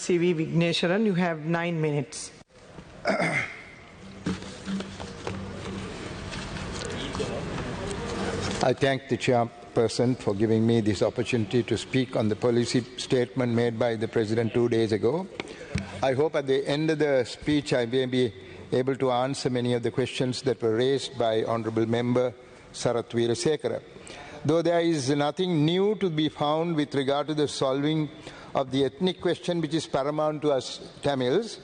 CV Vigneswaran, you have 9 minutes. I thank the chairperson for giving me this opportunity to speak on the policy statement made by the President 2 days ago. I hope at the end of the speech I may be able to answer many of the questions that were raised by Honourable Member Sarath Weerasekara. Though there is nothing new to be found with regard to the solving of the ethnic question which is paramount to us Tamils,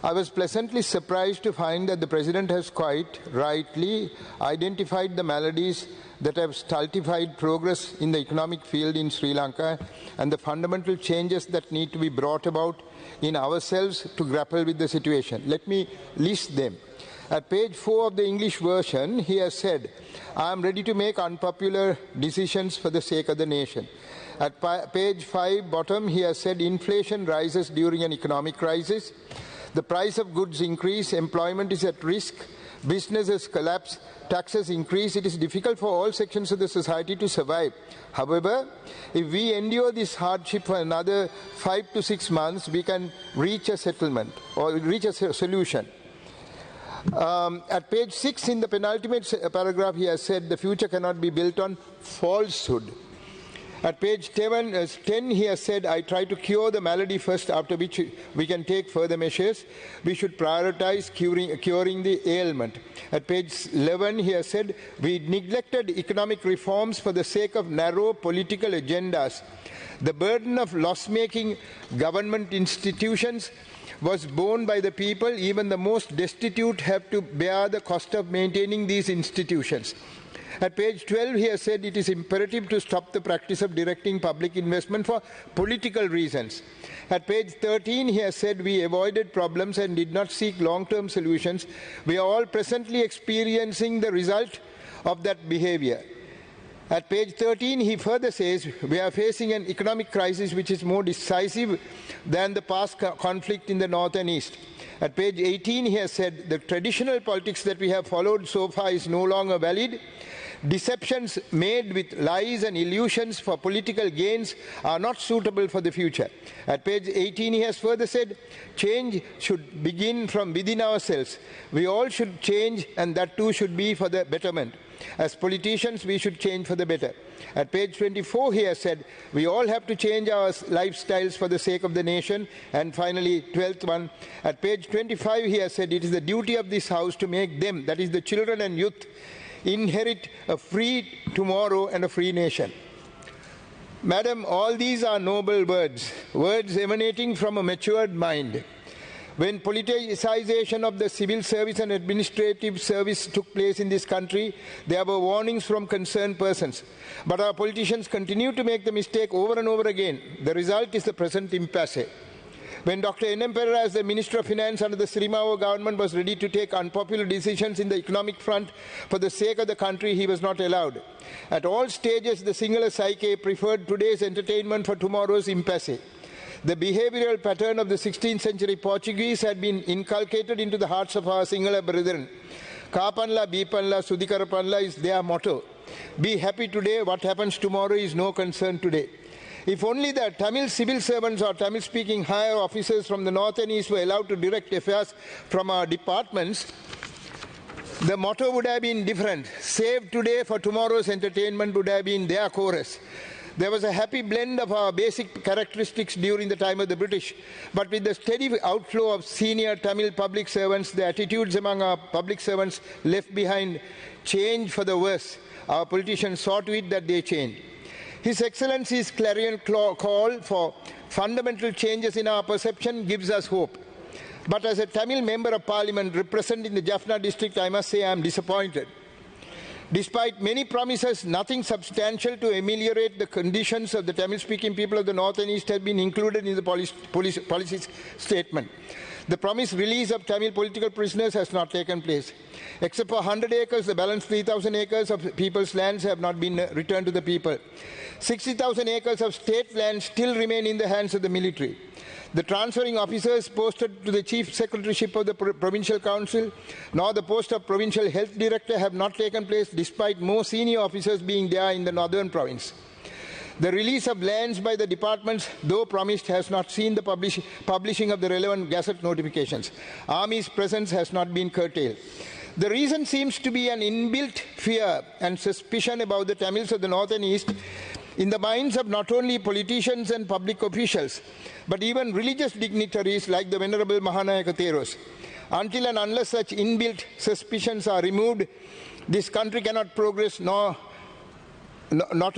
I was pleasantly surprised to find that the President has quite rightly identified the maladies that have stultified progress in the economic field in Sri Lanka and the fundamental changes that need to be brought about in ourselves to grapple with the situation. Let me list them. At page 4 of the English version, he has said, "I am ready to make unpopular decisions for the sake of the nation." At page 5, bottom, he has said, "Inflation rises during an economic crisis. The price of goods increase, employment is at risk, businesses collapse, taxes increase. It is difficult for all sections of the society to survive. However, if we endure this hardship for another 5 to 6 months, we can reach a settlement or reach a solution." At page 6 in the penultimate paragraph, he has said, "The future cannot be built on falsehood." At page 10, he has said, "I try to cure the malady first, after which we can take further measures. We should prioritize curing the ailment." At page 11, he has said, "We neglected economic reforms for the sake of narrow political agendas. The burden of loss-making government institutions was borne by the people. Even the most destitute have to bear the cost of maintaining these institutions." At page 12, he has said it is imperative to stop the practice of directing public investment for political reasons. At page 13, he has said we avoided problems and did not seek long-term solutions. We are all presently experiencing the result of that behavior. At page 13, he further says we are facing an economic crisis which is more decisive than the past conflict in the north and east. At page 18, he has said the traditional politics that we have followed so far is no longer valid. Deceptions made with lies and illusions for political gains are not suitable for the future. At page 18, he has further said, change should begin from within ourselves. We all should change, and that too should be for the betterment. As politicians, we should change for the better. At page 24, he has said, we all have to change our lifestyles for the sake of the nation. And finally, 12th one, at page 25, he has said, it is the duty of this House to make them, that is the children and youth, inherit a free tomorrow and a free nation. Madam, all these are noble words, words emanating from a matured mind. When politicization of the civil service and administrative service took place in this country, there were warnings from concerned persons. But our politicians continue to make the mistake over and over again. The result is the present impasse. When Dr. N.M. Perera, as the Minister of Finance under the Sirimavo government, was ready to take unpopular decisions in the economic front for the sake of the country, he was not allowed. At all stages, the Sinhala psyche preferred today's entertainment for tomorrow's impasse. The behavioral pattern of the 16th century Portuguese had been inculcated into the hearts of our Sinhala brethren. Kapanla, Bipanla, Sudikarapanla is their motto. Be happy today, what happens tomorrow is no concern today. If only the Tamil civil servants or Tamil-speaking higher officers from the north and east were allowed to direct affairs from our departments, the motto would have been different. Save today for tomorrow's entertainment would have been their chorus. There was a happy blend of our basic characteristics during the time of the British, but with the steady outflow of senior Tamil public servants, the attitudes among our public servants left behind changed for the worse. Our politicians saw to it that they changed. His Excellency's clarion call for fundamental changes in our perception gives us hope. But as a Tamil Member of Parliament representing the Jaffna district, I must say I am disappointed. Despite many promises, nothing substantial to ameliorate the conditions of the Tamil-speaking people of the North and East has been included in the policy statement. The promised release of Tamil political prisoners has not taken place. Except for 100 acres, the balance 3,000 acres of people's lands have not been returned to the people. 60,000 acres of state land still remain in the hands of the military. The transferring officers posted to the Chief Secretaryship of the Provincial Council, nor the post of Provincial Health Director have not taken place despite more senior officers being there in the northern province. The release of lands by the departments, though promised, has not seen the publishing of the relevant gazette notifications. Army's presence has not been curtailed. The reason seems to be an inbuilt fear and suspicion about the Tamils of the north and east in the minds of not only politicians and public officials, but even religious dignitaries like the Venerable Mahanayaka Theros. Until and unless such inbuilt suspicions are removed, this country cannot progress, not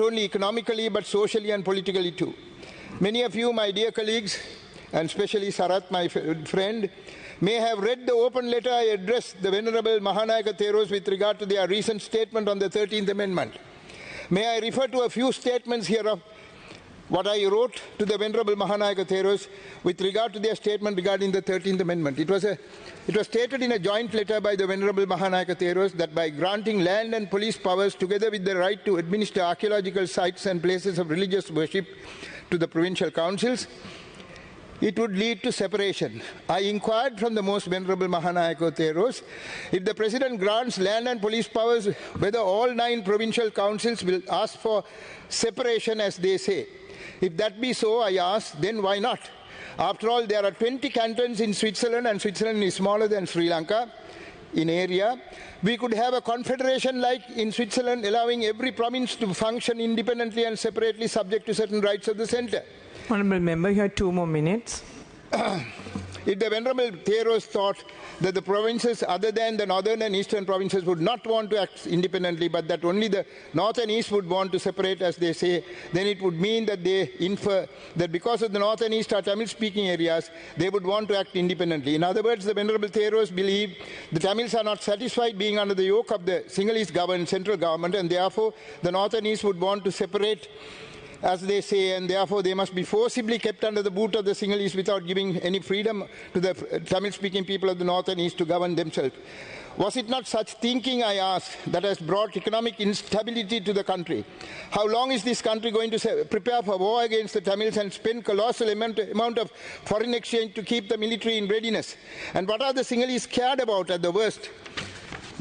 only economically, but socially and politically too. Many of you, my dear colleagues, and especially Sarat, my friend, may have read the open letter I addressed the Venerable Mahanayaka Theros with regard to their recent statement on the 13th Amendment. May I refer to a few statements here of what I wrote to the Venerable Mahanayaka Theros with regard to their statement regarding the 13th Amendment. It was stated in a joint letter by the Venerable Mahanayaka Theros that by granting land and police powers together with the right to administer archaeological sites and places of religious worship to the provincial councils, it would lead to separation. I inquired from the most Venerable Mahanayaka Theros, if the President grants land and police powers, whether all 9 provincial councils will ask for separation as they say. If that be so, I ask, then why not? After all, there are 20 cantons in Switzerland, and Switzerland is smaller than Sri Lanka in area. We could have a confederation like in Switzerland, allowing every province to function independently and separately subject to certain rights of the centre. Honourable Member, you have 2 more minutes. If the Venerable Theros thought that the provinces other than the northern and eastern provinces would not want to act independently, but that only the north and east would want to separate, as they say, then it would mean that they infer that because of the north and east are Tamil-speaking areas, they would want to act independently. In other words, the Venerable Theros believe the Tamils are not satisfied being under the yoke of the Sinhalese central government, and therefore the north and east would want to separate, as they say, and therefore they must be forcibly kept under the boot of the Sinhalese without giving any freedom to the Tamil-speaking people of the north and east to govern themselves. Was it not such thinking, I ask, that has brought economic instability to the country? How long is this country going to prepare for war against the Tamils and spend colossal amount of foreign exchange to keep the military in readiness? And what are the Sinhalese cared about at the worst?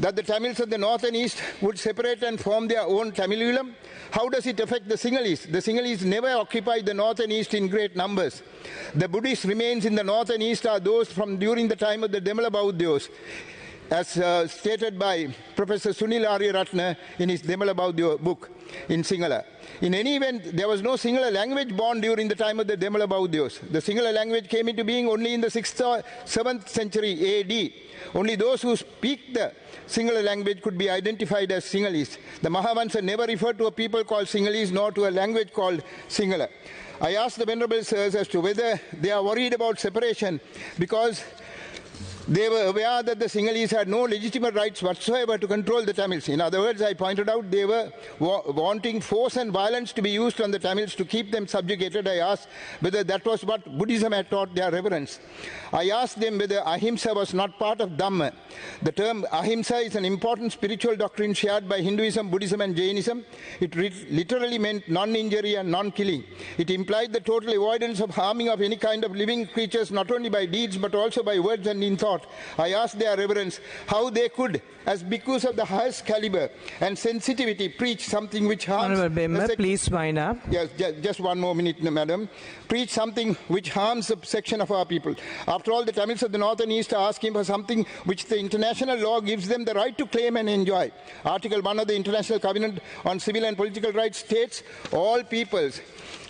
That the Tamils of the north and east would separate and form their own Tamilulam? How does it affect the Sinhalese? The Sinhalese never occupied the north and east in great numbers. The Buddhist remains in the north and east are those from during the time of the Demala Baudyos, as stated by Professor Sunil Aryaratna in his Demala Baudyo book in Sinhala. In any event, there was no Sinhala language born during the time of the Demala Baudyos. The Sinhala language came into being only in the 6th or 7th century AD. Only those who speak the Sinhala language could be identified as Sinhalese. The Mahavansa never referred to a people called Sinhalese nor to a language called Sinhala. I asked the Venerable Sirs as to whether they are worried about separation because they were aware that the Sinhalese had no legitimate rights whatsoever to control the Tamils. In other words, I pointed out they were wanting force and violence to be used on the Tamils to keep them subjugated. I asked whether that was what Buddhism had taught their reverence. I asked them whether ahimsa was not part of Dhamma. The term ahimsa is an important spiritual doctrine shared by Hinduism, Buddhism and Jainism. It literally meant non-injury and non-killing. It implied the total avoidance of harming of any kind of living creatures, not only by deeds but also by words and in thought. I asked their reverence how they could, as bhikkhus of the highest caliber and sensitivity, preach something which harms... Honourable Member, please wind up. Yes, just 1 more minute, madam. Preach something which harms a section of our people. After all, the Tamils of the north and east are asking for something which the international law gives them the right to claim and enjoy. Article 1 of the International Covenant on Civil and Political Rights states, all peoples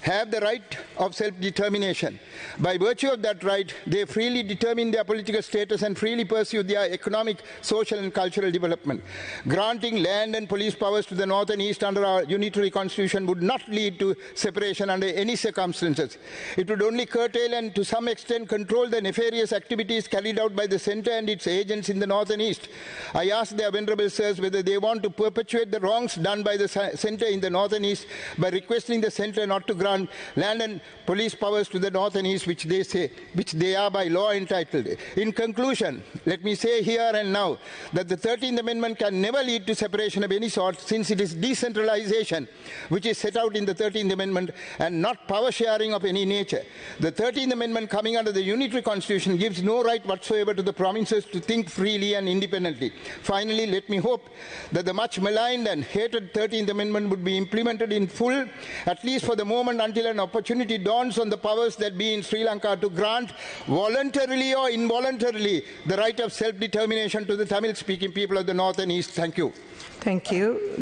have the right of self-determination. By virtue of that right, they freely determine their political status and freely pursue their economic, social and cultural development. Granting land and police powers to the north and east under our unitary constitution would not lead to separation under any circumstances. It would only curtail and to some extent control the nefarious activities carried out by the centre and its agents in the north and east. I asked their Venerable Sirs whether they want to perpetuate the wrongs done by the centre in the north and east by requesting the centre not to grant grant land and police powers to the north and east, which they are by law entitled. In conclusion, let me say here and now that the 13th Amendment can never lead to separation of any sort, since it is decentralization which is set out in the 13th Amendment and not power sharing of any nature. The 13th Amendment, coming under the unitary constitution, gives no right whatsoever to the provinces to think freely and independently. Finally, let me hope that the much maligned and hated 13th Amendment would be implemented in full, at least for the moment, until an opportunity dawns on the powers that be in Sri Lanka to grant, voluntarily or involuntarily, the right of self-determination to the Tamil-speaking people of the north and east. Thank you. Thank you.